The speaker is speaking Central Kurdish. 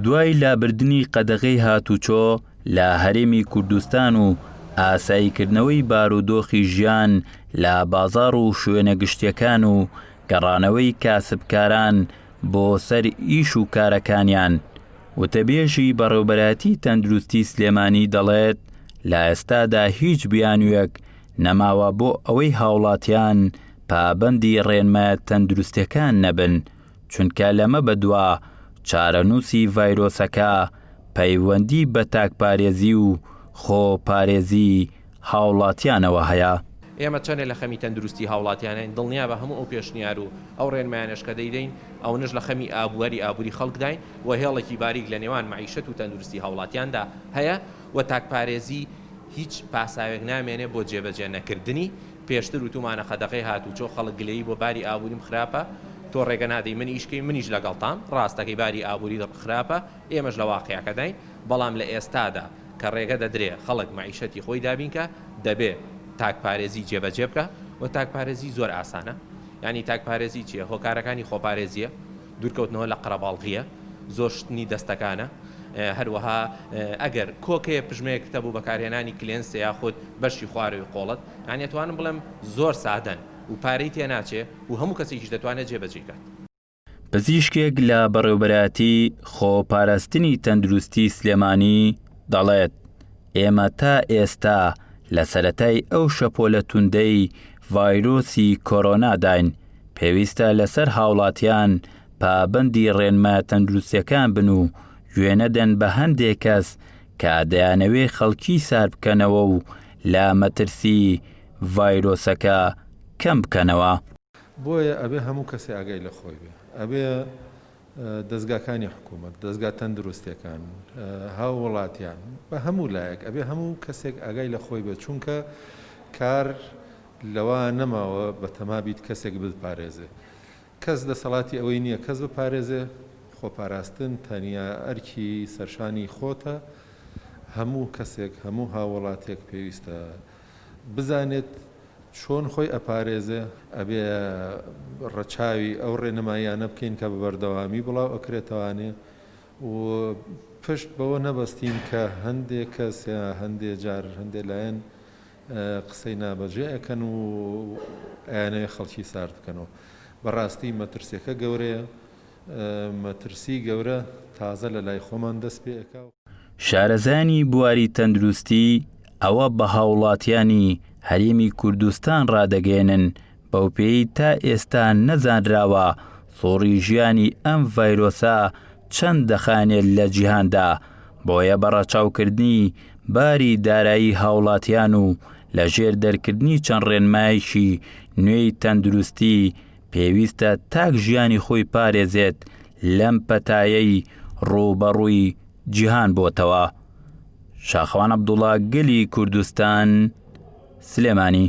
دوای لابردنی قەدەغەی هاتوچۆ لە هەرێمی کوردستان و ئاساییکردنەوەی بارودۆخی ژیان لە بازاڕ و شوێنە گشتیەکان و گەڕانەوەی کاسبکاران بۆ سەر ئیش و کارەکانیان، وتەبێژی بەڕێوەبەرایەتی تەندروستی سلێمانی دەڵێت لە ئێستادا هیچ بیانوویەک نەماوە بۆ ئەوەی هاوڵاتیان پابەندی ڕێنمایە تەندروستیەکان نەبن، چونکە لەمە بەدووە چارەنووسی ڤایرۆسەکە پەیوەندی بە تاکپارێزی و خۆپارێزی هاوڵاتیانەوە هەیە. ئێمە چەندێ لە خەمی تەندروستی هاوڵاتیانین دڵنیا بە هەموو ئەو پێشنیار و ئەو ڕێنمایانەش کە دەیدەین ئەوەش لە خەمی ئابووری خەڵکداین و هێڵێکی باریک لە نێوان معیشەت و تەندروستی هاوڵاتیاندا هەیە و تاکپارێزی هیچ پاساوێک نامێنێ بۆ جێبەجێ نەکردنی. پێشتر وتومانە خەدەقەی هاتوچۆ خەڵک گلەیی بۆ باری ئابووریم خراپە، تۆ ڕێگە نادەی من ئیشکەی منیش لەگەڵتام، ڕاستەکەی باری ئابووری خراپە، ئێمەش لە واقعەکەداین. بەڵام لە ئێستادا کە ڕێگە دەدرێ خەڵک معیشەتی خۆی دابینکە دەبێ تاکپارێزی جێبەجێ بکە و تاکپارێزی زۆر ئاسانە. یعنی تاکپارێزی چییە؟ هۆکارەکانی خۆپارێزیە، دوورکەوتنەوە لە قەرەباڵغیە، زۆر شتنی دەستەکانە، هەروەها ئەگەر کۆکەیە پژمەیە کتەبوو بەکارهێنانی کلێنسە یاخود بەشی خوارەوەی قۆڵەت، یعنی ئەتوانم بڵێم زۆر سادەن و پارەی تێ ناچێ و هەموو کەسێکیش دەتوانێت جێبەجێ بکات. پزیشکێک لە بەڕێوەبەرایەتی خۆپاراستنی تەندروستی سلێمانی دەڵێت ئێمە تا ئێستا لە سەرەتای ئەو شەپۆلە توندەی ڤایرۆسی کۆرۆناداین، پێویستە لەسەر هاوڵاتیان پابەندی ڕێنمایە تەندروستیەکان بن و گوێنەدەن بە هەندێک کەس کە دەیانەوێ خەڵکی سار بکەنەوە و لە مەترسی ڤایرۆسەکە کەم بکەنەوە. بۆیە ئەبێ هەموو کەسێ ئاگای لە خۆی بێ، ئەبێ دەستگاکانی حکوومەت، دەستگا تەندروستیەکان، هاوڵاتیان بە هەموو لایەک ئەبێ هەموو کەسێک ئاگای لە خۆی بێ، چونکە کار لەوە نەماوە بە تەمابیت کەسێک بپارێزێ. کەس دەسەڵاتی ئەوەی نییە کەس بپارێزێ. خۆپاراستن تەنیا ئەرکی سەرشانی خۆتە. هەموو کەسێک، هەموو هاوڵاتێک پێویستە بزانێت چۆن خۆی ئەپارێزێ، ئەبێ ڕەچاوی ئەو ڕێنەمایانە بکەین کە بە بەردەوامی بڵاو ئەکرێتەوانێ و پشت بەوە نەبەستین کە هەندێک کەس هەندێک جار هەندێک لایەن قسەی نابەجێ ئەکەن و ئەیانەوێ خەڵکی سارد بکەنەوە. بەڕاستی مەترسیەکە گەورەیە، مەترسی گەورە تازە لە لای خۆمان دەست پێ ئەکا. شارەزانی بواری تەندروستی ئەوە بە هاوڵاتیانی هەرێمی کوردستان ڕادەگەێنن بەو پێی تا ئێستا نەزانراوە سۆڕی ژیانی ئەم ڤایرۆسە چەند دەخانێت لە جیهاندا، بۆیە بەڕەچاوکردنی باری دارایی هاوڵاتیان و لە ژێر دەرکردنی چەند ڕێنمایشی نوێی تەندروستی پێویستە تاک ژیانی خۆی پارێزێت لەم پەتایەی ڕووبەڕووی جیهان بۆتەوە. شاخەوان عەبدوڵڵا، گەلی کوردستان، سلێمانی.